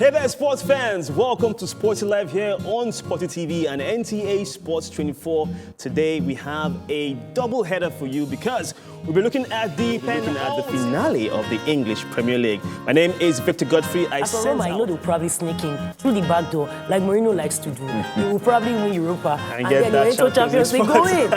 Hey there, sports fans! Welcome to Sporty Live here on Sporty TV and NTA Sports 24. Today we have a double header for you because we'll be looking at the finale of the English Premier League. My name is Victor Godfrey. As for Roma, I know they'll probably sneak in through the back door, like Mourinho likes to do. They will probably win Europa and get then that Champions League go in.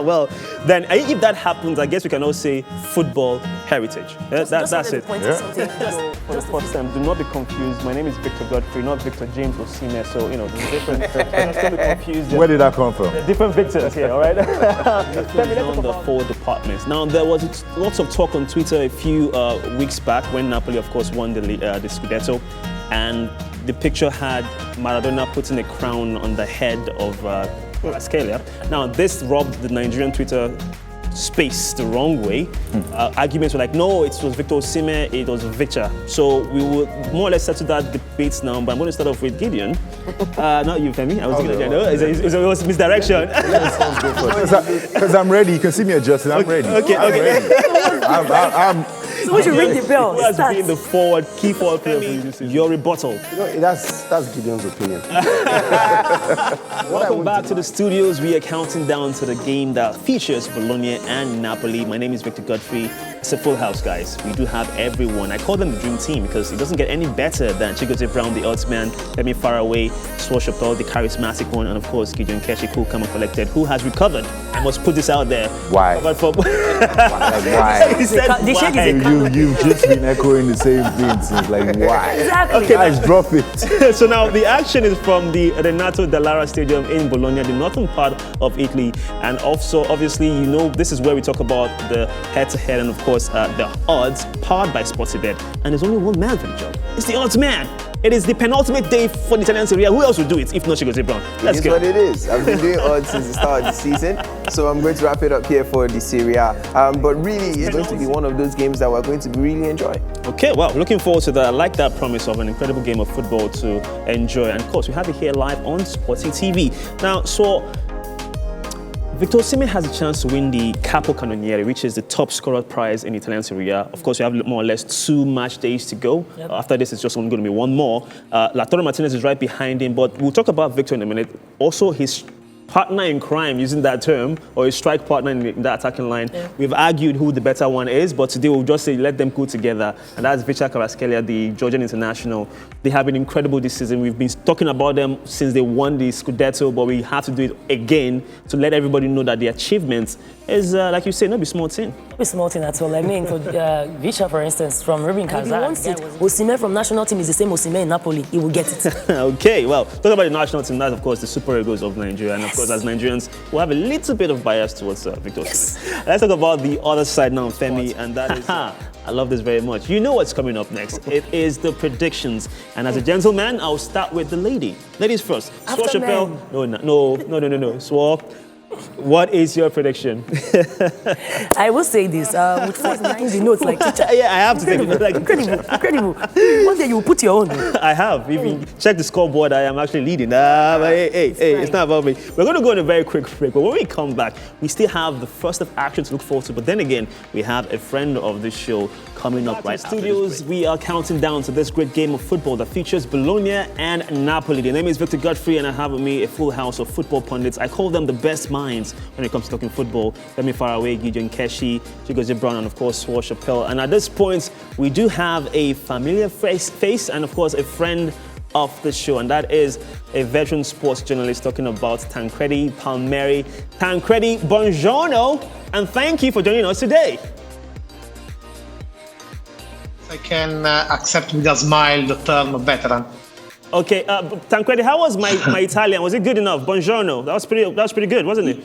Well, then if that happens, I guess we can all say football heritage. That's it. For the first time, do not be confused. My name is Victor Godfrey, not Victor James Osimhen. So, there's different. Don't be confused. Where did that come from? Different Victors here, all right? On the four departments. Now, there was lots of talk on Twitter a few weeks back when Napoli, of course, won the Scudetto, and the picture had Maradona putting a crown on the head of Kvaratskhelia. Now, this robbed the Nigerian Twitter space the wrong way. Arguments were like, no, it was Victor Osimhen, it was Victor. So we will more or less settle that debate now, but I'm going to start off with Gideon. Not you, Femi. I was thinking, it was misdirection. Because I'm ready. You can see me adjusting. I'm ready. Okay. I'm So we should ring the bell. Who has been the key forward player for you this season? Your rebuttal. That's Gideon's opinion. Welcome back to the studios. We are counting down to the game that features Bologna and Napoli. My name is Victor Godfrey. It's a full house, guys. We do have everyone. I call them the dream team because it doesn't get any better than Chigozie Brown, the odds man, Femi Faraway, Swashapel, the charismatic one, and of course Gideon Keshi, cool, calm and collected, who has recovered. I must put this out there. Why? But for Why? He said, The shake is a You've just been echoing the same thing since, like, why? Exactly. Okay, Guys, drop it. So now the action is from the Renato Dallara Stadium in Bologna, the northern part of Italy. And also, obviously, this is where we talk about the head-to-head and, of course, the odds powered by Sportsbet. And there's only one man for the job. It's the odds man. It is the penultimate day for the Italian Serie A. Who else would do it if not Chigozie Brown? Let's go. It is what it is. I've been doing odds since the start of the season, so I'm going to wrap it up here for the Serie A. But really, it's going to be one of those games that we're going to really enjoy. Okay, well, looking forward to that. I like that promise of an incredible game of football to enjoy. And of course, we have it here live on Sporty TV. Now, so Victor Osimhen has a chance to win the Capo Cannoniere, which is the top scorer prize in Italian Serie A. Of course, we have more or less 2 match days to go. Yep. After this, it's just only going to be one more. Lautaro Martinez is right behind him, but we'll talk about Victor in a minute. Also, his partner in crime, using that term, or his strike partner in that attacking line. Yeah. We've argued who the better one is, but today we'll just say let them go together. And that's Victor Kvaratskhelia, the Georgian international. They have been incredible this season. We've been talking about them since they won the Scudetto, but we have to do it again to let everybody know that the achievement is, like you say, not be small thing. Not be small thing at all. I mean, for Victor, for instance, from Rubin Kazan, Osimhen from national team is the same Osimhen in Napoli. He will get it. Okay, well, talking about the national team, that's of course the Super Eagles of Nigeria, and of course, as Nigerians, we have a little bit of bias towards Victor Osimhen. Let's talk about the other side now, Femi, and that is, I love this very much. You know what's coming up next. It is the predictions. And as a gentleman, I'll start with the lady. Ladies first. Swashapel. No. Swar. What is your prediction? I will say this, with 49 the notes like teacher. Yeah, I have to take it. Like, incredible. One day you will put your own. I have. If you check the scoreboard, I am actually leading. But hey, it's not about me. We're going to go on a very quick break. But when we come back, we still have the first of action to look forward to. But then again, we have a friend of this show coming up right after studios. We are counting down to this great game of football that features Bologna and Napoli. The name is Victor Godfrey, and I have with me a full house of football pundits. I call them the best minds when it comes to talking football. Femi Faraway, Gideon Keshi, Chigozie Brown, and of course Swashapel. And at this point, we do have a familiar face and of course a friend of the show, and that is a veteran sports journalist talking about Tancredi Palmieri. Tancredi, buongiorno, and thank you for joining us today. I can accept with a smile the term veteran. Okay, Tancredi, how was my Italian? Was it good enough? Buongiorno. That was pretty good, wasn't it?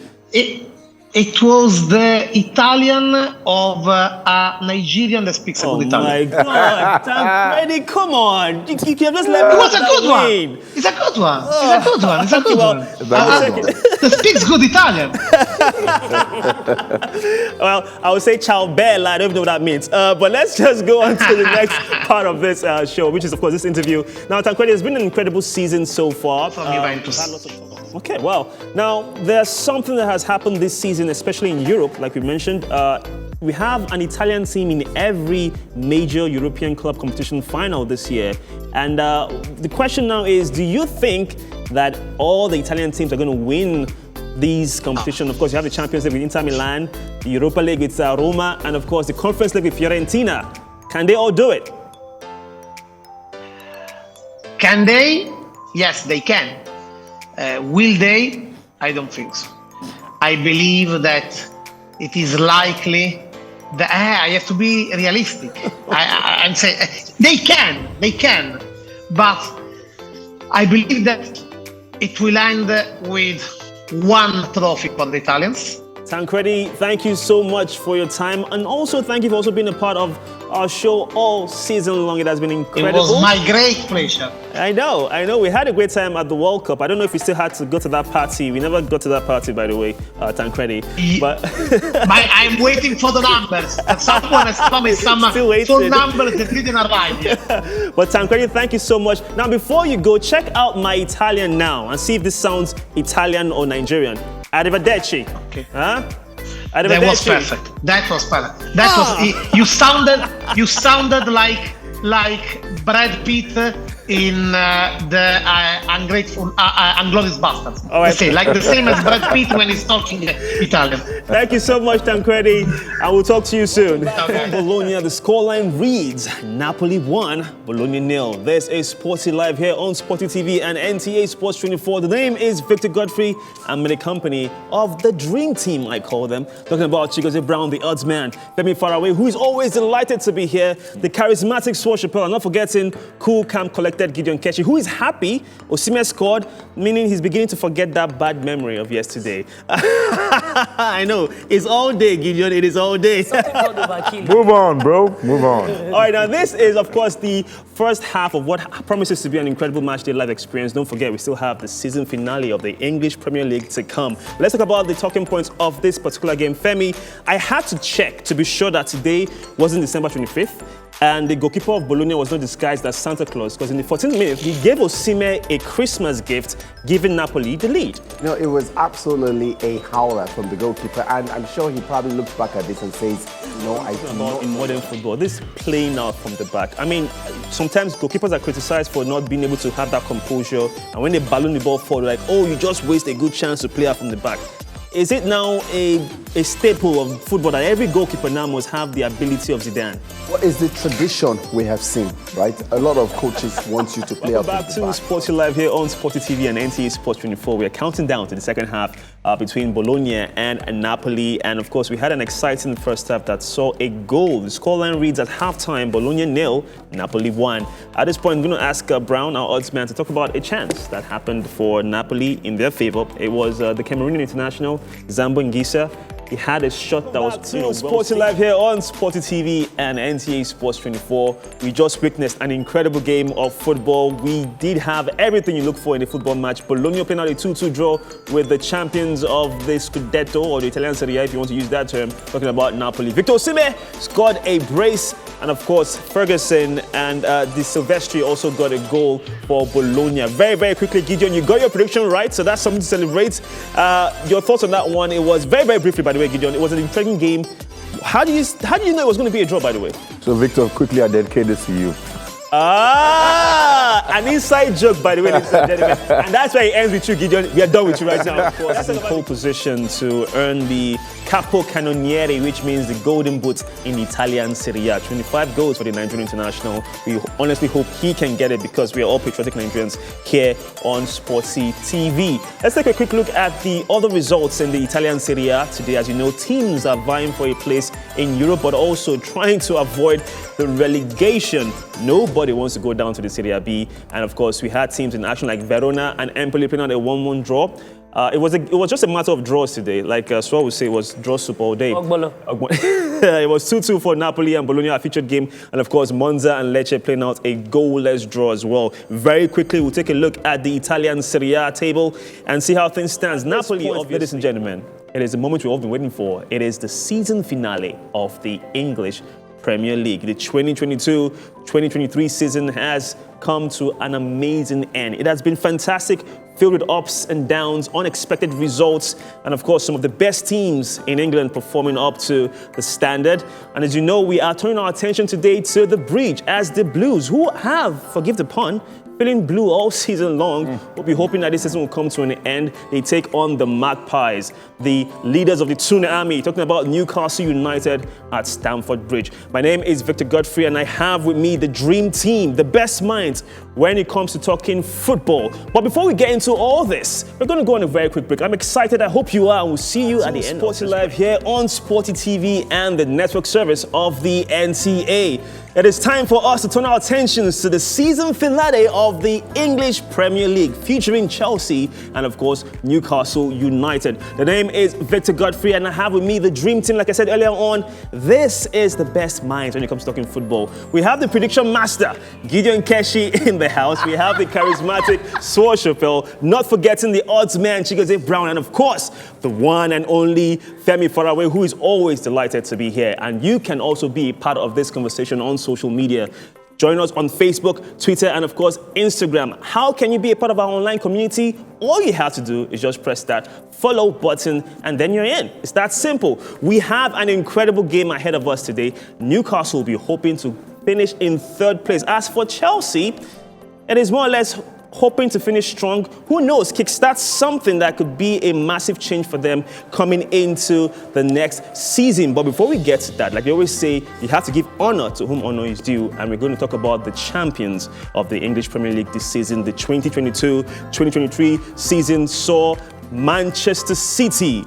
It was the Italian of a Nigerian that speaks a good Italian. Oh my God, Tancredi, come on! You can just let me. It was a good one. It's a good one. It's a good one. That speaks good Italian. Well, I would say ciao bella. I don't know what that means. But let's just go on to the next part of this show, which is, of course, this interview. Now, Tancredi, it's been an incredible season so far. Okay, well, now there's something that has happened this season, especially in Europe, like we mentioned. We have an Italian team in every major European club competition final this year. And the question now is, do you think that all the Italian teams are going to win these competitions? Of course, you have the Champions League with Inter Milan, the Europa League with Roma, and of course the Conference League with Fiorentina. Can they all do it? Can they? Yes, they can. Will they? I don't think so. I believe that it is likely that I have to be realistic. I'm saying they can, but I believe that it will end with one trophy for the Italians. Tancredi, thank you so much for your time, and also thank you for also being a part of our show all season long. It has been incredible. It was my great pleasure. I know. We had a great time at the World Cup. I don't know if we still had to go to that party. We never got to that party, by the way, Tancredi. But I'm waiting for the numbers. Someone has promised some numbers that didn't arrive yet. But Tancredi, thank you so much. Now, before you go, check out my Italian now and see if this sounds Italian or Nigerian. Arrivederci. Okay. Huh? That was perfect. That was perfect. That was. You sounded like Brad Pitt in the Ungrateful, Inglourious Basterds. All right. Like the same as Brad Pitt when he's talking Italian. Thank you so much, Tancredi. I will talk to you soon. From Bologna, the scoreline reads Napoli 1, Bologna 0. There's a Sporty Live here on Sporty TV and NTA Sports 24. The name is Victor Godfrey. I'm in the company of the Dream Team, I call them. Talking about Chigozie Brown, the odds man, Femi Faraway, who is always delighted to be here. The charismatic Swore Chappelle, and not forgetting cool, calm, collected Gideon Keshi, who is happy Osimhen scored, meaning he's beginning to forget that bad memory of yesterday. I know. It's all day, Gideon. It is all day. Move on, bro. Move on. All right, now this is, of course, the first half of what promises to be an incredible matchday live experience. Don't forget, we still have the season finale of the English Premier League to come. Let's talk about the talking points of this particular game. Femi, I had to check to be sure that today wasn't December 25th. And the goalkeeper of Bologna was not disguised as Santa Claus, because in the 14th minute, he gave Osimhen a Christmas gift, giving Napoli the lead. No, it was absolutely a howler from the goalkeeper, and I'm sure he probably looks back at this and says, no, I do not. In modern football, this playing out from the back. I mean, sometimes goalkeepers are criticized for not being able to have that composure, and when they balloon the ball forward, like, oh, you just waste a good chance to play out from the back. Is it now a staple of football that every goalkeeper now must have the ability of Zidane? What is the tradition we have seen, right? A lot of coaches want you to play out back to Sporty Live here on Sporty TV and NTA Sports 24. We are counting down to the second half between Bologna and Napoli. And of course, we had an exciting first half that saw a goal. The scoreline reads at halftime, Bologna 0, Napoli 1. At this point, I'm going to ask Brown, our odds man, to talk about a chance that happened for Napoli in their favor. It was the Cameroonian international, Zambo Ngisa. He had a shot that was Sporty Live here on Sporty TV and NTA Sports 24. We just witnessed an incredible game of football. We did have everything you look for in a football match. Bologna playing out a 2-2 draw with the champions of the Scudetto, or the Italian Serie A, if you want to use that term, talking about Napoli. Victor Osimhen scored a brace, and of course, Ferguson and Di Silvestri also got a goal for Bologna. Very, very quickly, Gideon, you got your prediction right, so that's something to celebrate. Your thoughts on that one? It was very, very briefly, by the way, Gideon. It was an intriguing game. How do you know it was going to be a draw, by the way? So, Victor, quickly, I dedicate this to you. An inside joke, by the way, ladies and gentlemen. And that's why it ends with you, Gideon. We are done with you right now. Of course, that's in pole position to earn the Capo Cannoniere, which means the golden boot in the Italian Serie A. 25 goals for the Nigerian international. We honestly hope he can get it, because we are all patriotic Nigerians here on Sporty TV. Let's take a quick look at the other results in the Italian Serie A today. As you know, teams are vying for a place in Europe, but also trying to avoid the relegation. Nobody wants to go down to the Serie B. And of course, we had teams in action like Verona and Empoli playing out a 1-1 draw. It was just a matter of draws today. Like Swell would say, it was draw soup all day. It was 2-2 for Napoli and Bologna, a featured game. And of course, Monza and Lecce playing out a goalless draw as well. Very quickly, we'll take a look at the Italian Serie A table and see how things stand. Napoli, ladies and gentlemen, it is the moment we've all been waiting for. It is the season finale of the English Premier League. The 2022-2023 season has come to an amazing end. It has been fantastic, filled with ups and downs, unexpected results, and of course, some of the best teams in England performing up to the standard. And as you know, we are turning our attention today to the Bridge as the Blues, who have, forgive the pun, feeling blue all season long. We'll be hoping that this season will come to an end. They take on the Magpies, the leaders of the Tuna Army, talking about Newcastle United at Stamford Bridge. My name is Victor Godfrey, and I have with me the dream team, the best minds when it comes to talking football. But before we get into all this, we're going to go on a very quick break. I'm excited. I hope you are, and we'll see you at the end of Sporty Live here on Sporty TV and the network service of the NTA. It is time for us to turn our attentions to the season finale of the English Premier League, featuring Chelsea and, of course, Newcastle United. The name is Victor Godfrey, and I have with me the dream team. Like I said earlier on, this is the best minds when it comes to talking football. We have the prediction master, Gideon Keshi, in the house. We have the charismatic Swashapel, not forgetting the odds man, Chigozie Brown, and, of course, the one and only Femi Faraway, who is always delighted to be here. And you can also be part of this conversation on social media. Join us on Facebook, Twitter, and of course, Instagram. How can you be a part of our online community? All you have to do is just press that follow button and then you're in. It's that simple. We have an incredible game ahead of us today. Newcastle will be hoping to finish in third place. As for Chelsea, it is more or less hoping to finish strong. Who knows, kickstart something that could be a massive change for them coming into the next season. But before we get to that, like they always say, you have to give honor to whom honor is due. And we're going to talk about the champions of the English Premier League this season. The 2022-2023 season saw Manchester City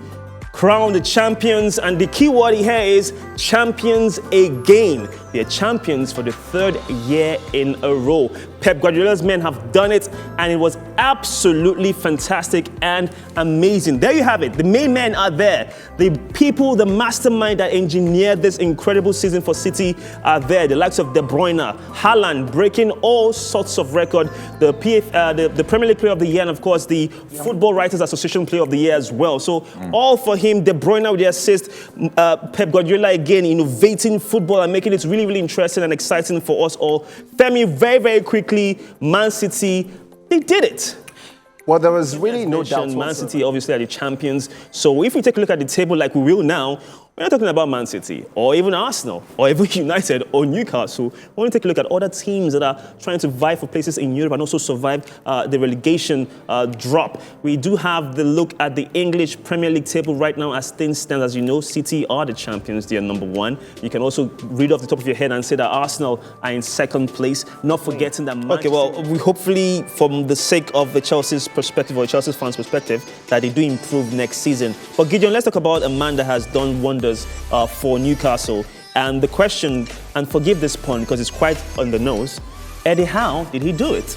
crown the champions, and the key word here is champions again. They're champions for the third year in a row. Pep Guardiola's men have done it, and it was absolutely fantastic and amazing. There you have it. The main men are there. The people, the mastermind that engineered this incredible season for City are there. The likes of De Bruyne, Haaland, breaking all sorts of records. The Premier League Player of the Year, and of course the Football Writers Association Player of the Year as well. So all for him. De Bruyne with the assist. Pep Guardiola again innovating football and making it really, really interesting and exciting for us all. Femi, very, very quickly, Man City, they did it. Well, there was really no doubt. Man City obviously are the champions. So if we take a look at the table like we will now, we're not talking about Man City or even Arsenal or even United or Newcastle. We want to take a look at other teams that are trying to vie for places in Europe and also survive the relegation drop. We do have the look at the English Premier League table right now as things stand. As you know, City are the champions. They are number one. You can also read off the top of your head and say that Arsenal are in second place, not forgetting that Manchester... Okay, well, we hopefully, from the sake of the Chelsea's perspective or Chelsea's fans' perspective, that they do improve next season. But Gideon, let's talk about a man that has done wonders for Newcastle. And the question, and forgive this pun because it's quite on the nose, Eddie Howe, did he do it?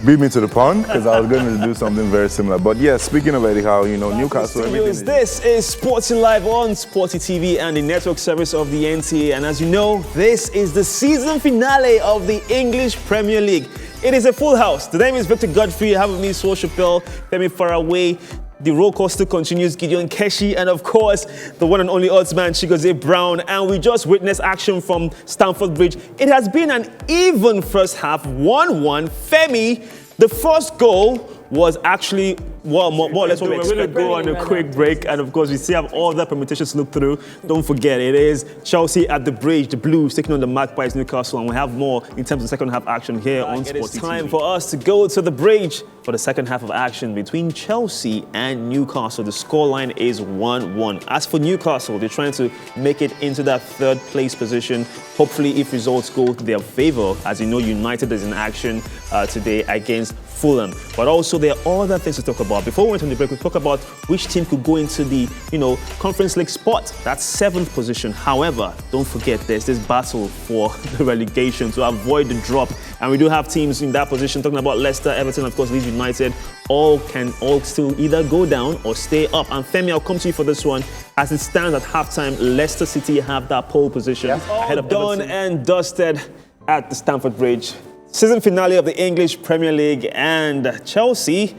Beat me to the pun because I was going to do something very similar. But yeah, speaking of Eddie Howe, you know, Newcastle. This is Sporty Live on Sporty TV and the network service of the NTA. And as you know, this is the season finale of the English Premier League. It is a full house. The name is Victor Godfrey. I have with me Swashapel, Femi Faraway. The roll call still continues, Gideon Keshi, and of course, the one and only oddsman, Chigozie Brown. And we just witnessed action from Stamford Bridge. It has been an even first half, 1-1. Femi, the first goal was actually more or less what we expect. We're going to go on a quick break, and of course, we still have all the permutations to look through. Don't forget, it is Chelsea at the Bridge, the Blues taking on the Magpies, Newcastle, and we have more in terms of second half action here on Sporty TV. It is time for us to go to the Bridge for the second half of action between Chelsea and Newcastle. The scoreline is 1-1. As for Newcastle, they're trying to make it into that third place position. Hopefully, if results go to their favor, as you know, United is in action today against Fulham. But also, there are other things to talk about. Before we went on the break, we talk about which team could go into the, Conference League spot. That's 7th position. However, don't forget, there's this battle for the relegation to avoid the drop. And we do have teams in that position, talking about Leicester, Everton, of course, Leeds United. All still either go down or stay up. And Femi, I'll come to you for this one. As it stands at halftime, Leicester City have that pole position ahead of Everton. Done and dusted at the Stamford Bridge. Season finale of the English Premier League, and Chelsea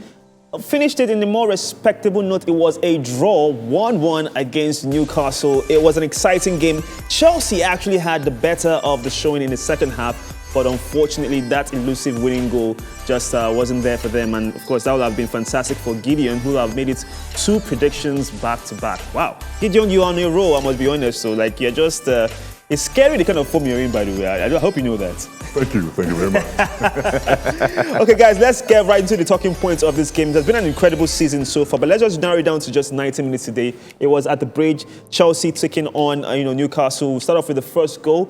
finished it in a more respectable note. It was a draw, 1-1 against Newcastle. It was an exciting game. Chelsea actually had the better of the showing in the second half. but unfortunately that elusive winning goal just wasn't there for them. And of course, that would have been fantastic for Gideon, who have made it 2 predictions back to back. Wow. Gideon, you're on a roll, I must be honest. So, like, you're just, it's scary the kind of form you're in, by the way. I hope you know that. Thank you very much. Okay, guys, let's get right into the talking points of this game. There's been an incredible season so far, but let's just narrow it down to just 90 minutes today. It was at the Bridge, Chelsea taking on Newcastle. We'll start off with the first goal.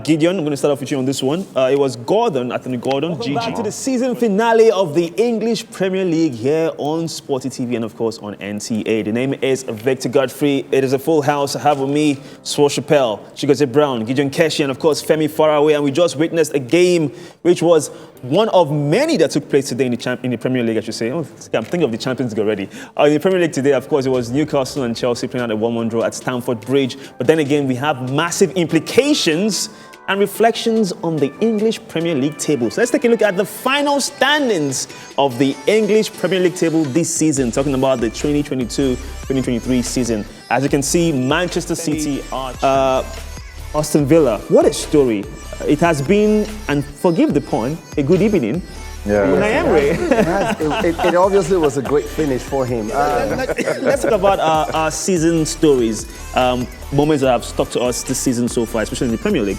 Gideon, I'm going to start off with you on this one. It was Gordon, Anthony Gordon. Welcome back to the season finale of the English Premier League here on Sporty TV and, of course, on NTA. The name is Victor Godfrey. It is a full house. I have with me Swore Chappelle, Chigozie Brown, Gideon Keshi, and, of course, Femi Faraway. And we just witnessed a game which was one of many that took place today in the Premier League, I should say. Oh, I'm thinking of the Champions League already. In the Premier League today, of course, it was Newcastle and Chelsea playing out a 1-1 draw at Stamford Bridge. But then again, we have massive implications and reflections on the English Premier League table. So let's take a look at the final standings of the English Premier League table this season, talking about the 2022-2023 season. As you can see, Manchester City are Aston Villa. What a story. It has been, and forgive the pun, a good evening. Yeah. Unai Emery. It obviously was a great finish for him. Let's talk about our season stories, moments that have stuck to us this season so far, especially in the Premier League.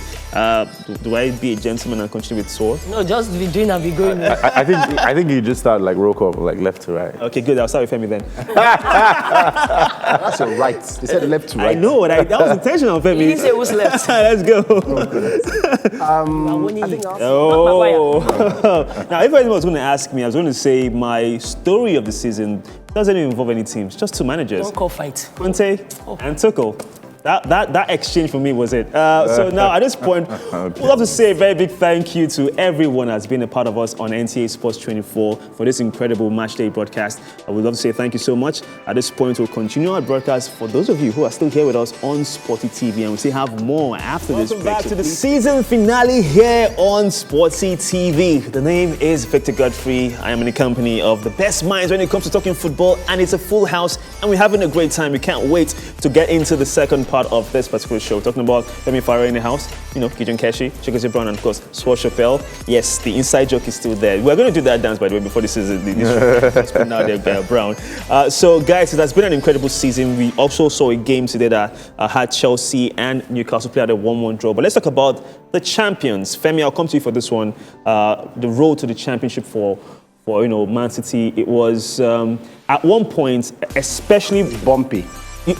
Do I be a gentleman and continue with Sword? No, just be doing and be going. I think you just start like roll call, like left to right. Okay, good. I'll start with Femi then. That's your right. They said left to right. I know, that was intentional, Femi. You didn't say who's left. Let's go. I think Now, if anyone was going to ask me, I was going to say my story of the season doesn't even involve any teams, just 2 managers. Don't call fight. Conte and Tuchel. That exchange for me was it. So now at this point, we'd love to say a very big thank you to everyone that's been a part of us on NTA Sports 24 for this incredible match day broadcast. We'd love to say thank you so much. At this point, we'll continue our broadcast for those of you who are still here with us on Sporty TV, and we still have more after this break. Welcome back to the season finale here on Sporty TV. The name is Victor Godfrey. I am in the company of the best minds when it comes to talking football, and it's a full house, and we're having a great time. We can't wait to get into the second part of this particular show, talking about Femi Faraway in the house, Gideon Keshi, Chigozie Brown, and of course, Swore Chappelle. Yes, the inside joke is still there. We're going to do that dance, by the way, before this is now they're Brown. So, guys, it has been an incredible season. We also saw a game today that had Chelsea and Newcastle play at a 1-1 draw. But let's talk about the champions. Femi, I'll come to you for this one. The road to the championship for Man City. It was at one point especially bumpy.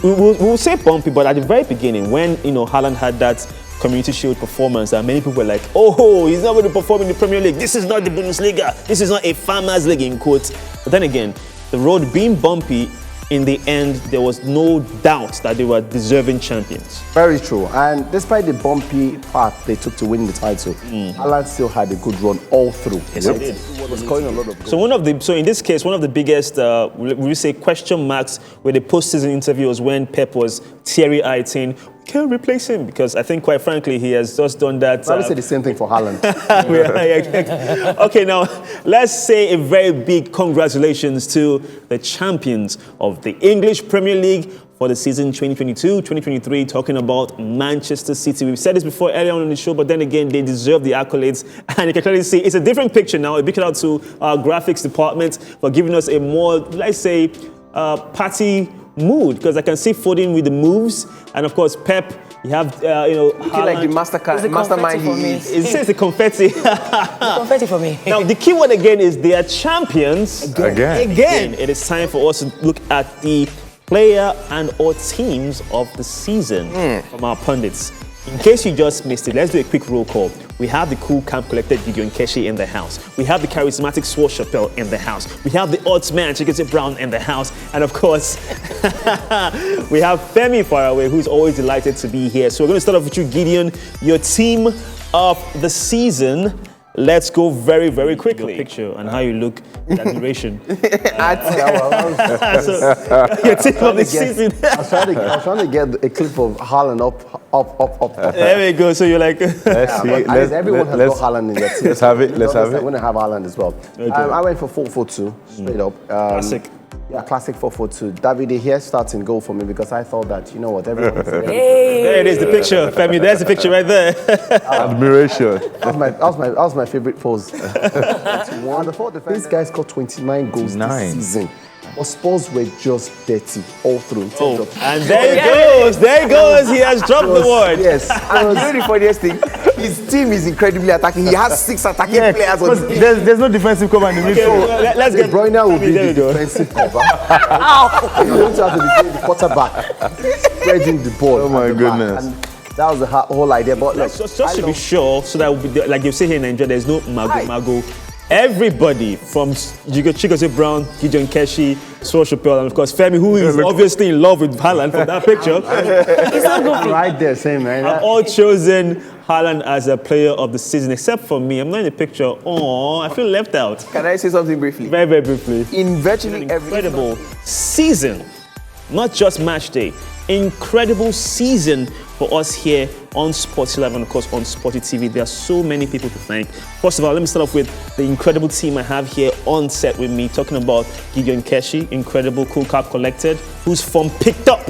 We'll say bumpy, but at the very beginning, when Haaland had that Community Shield performance, many people were like, "Oh, he's not going to perform in the Premier League. This is not the Bundesliga. This is not a farmers' league," in quotes. But then again, the road being bumpy, in the end, there was no doubt that they were deserving champions. Very true. And despite the bumpy path they took to win the title, Haaland still had a good run all through. Yes, he did. Was scoring a lot of goals. So in this case, one of the biggest, we say, question marks with the post-season interview was when Pep was teary-eyed saying, "Can't replace him," because I think, quite frankly, he has just done that. I would say the same thing for Haaland. Okay, now let's say a very big congratulations to the champions of the English Premier League for the season 2022-2023, talking about Manchester City. We've said this before earlier on in the show, but then again, they deserve the accolades. And you can clearly see it's a different picture now. A big shout out to our graphics department for giving us a more, let's say, party mood, because I can see Foden with the moves, and of course Pep. You have, looking like the mastermind he is. It says the confetti. The confetti for me. Now the key word again is they are champions Again. It is time for us to look at the player and or teams of the season from our pundits. In case you just missed it, let's do a quick roll call. We have the cool, calm, collected Gideon Keshi in the house. We have the charismatic Swore Chappelle in the house. We have the odds man, Chigozie Brown, in the house. And of course, we have Femi Faraway, who's always delighted to be here. So we're going to start off with you, Gideon. Your team of the season. Let's go very, very quickly. Your picture and how you look in that duration. Your team of the season. I was trying to get a clip of Haaland up. There we go. So you're like... Let's see. Everyone has got Haaland in their team. Let's have it. I'm going to have Haaland as well. Okay. I went for 4-4-2, straight up. Classic. Yeah, classic 4-4-2. Davide here starts in goal for me because I thought that, you know what, everyone said There it is, the picture, Femi. There's the picture right there. Admiration. that was my favorite pose. And the four defenders, this guy scored 29 goals this season. But Spurs were just dirty all through. In terms of And there he goes. There he goes. He has dropped the word. Yes. And you know the funniest thing? His team is incredibly attacking. He has 6 attacking players on his team. There's no defensive cover in the midfield. Let's De get Bruyne will be There we the go. defensive cover. You're going to have to be the quarterback, spreading the ball. Oh my at the back. goodness. And that was the whole idea. But look, Just to be sure, so that we'll be, like you say here in Nigeria, there's no mago. Everybody from Chigozie Brown, Gideon Keshi, Sol Chappelle, and of course Femi, who is obviously in love with Haaland from that picture, right there, same man. have all chosen Haaland as a player of the season, except for me. I'm not in the picture. Oh, I feel left out. Can I say something briefly? Very, very briefly. In virtually An every incredible season, not just match day. Incredible season for us here on Sports 11, of course on Sporty TV. There are so many people to thank. First of all, let me start off with the incredible team I have here on set with me, talking about Gideon Keshi, incredible, cool cap collected, whose form picked up.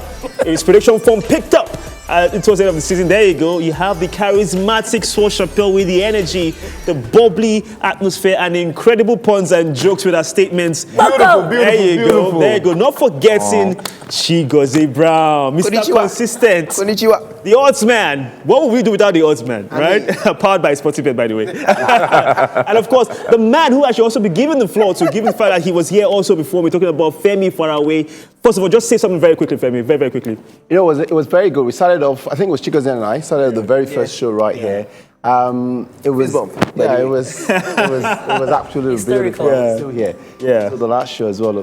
His prediction form picked up. Towards the end of the season, there you go. You have the charismatic Sol Chappelle with the energy, the bubbly atmosphere, and the incredible puns and jokes with our statements. Beautiful. There you go. Not forgetting Chigozie Brown, Mr. Konnichiwa. Consistent. Konnichiwa. The odds man. What would we do without the odds man, right? Powered by Sportybet, by the way. And of course, the man who I should also be giving the floor to, given the fact that he was here also before, we're talking about Femi Faraway. First of all, just say something very quickly, Femi, very, very quickly. You know, it was very good. We started off, I think it was Chigozie and I started the very first show right here. It was, it was absolutely Historical. beautiful. I'm still here. Yeah. So the last show as well.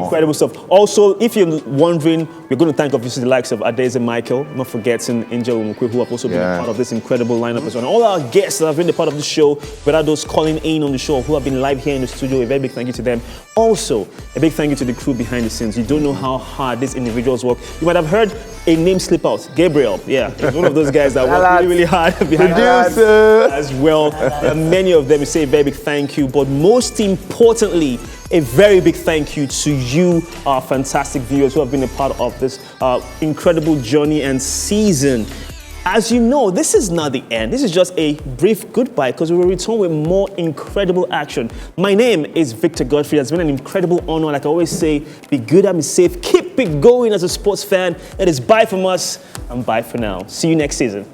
Incredible stuff. Also, if you're wondering, we're going to thank obviously the likes of Adeze Michael, not forgetting Angel Umukwe, who have also been a part of this incredible lineup as well. And all our guests that have been a part of the show, whether those calling in on the show, who have been live here in the studio, a very big thank you to them. Also, a big thank you to the crew behind the scenes. You don't know how hard these individuals work. You might have heard a name slip out, Gabriel. Yeah, he's one of those guys that work really, really hard behind the scenes as well. Many of them say a very big thank you, but most importantly, a very big thank you to you, our fantastic viewers who have been a part of this incredible journey and season. As you know, this is not the end. This is just a brief goodbye because we will return with more incredible action. My name is Victor Godfrey. It's been an incredible honor. Like I always say, be good and be safe. Keep it going as a sports fan. It is bye from us and bye for now. See you next season.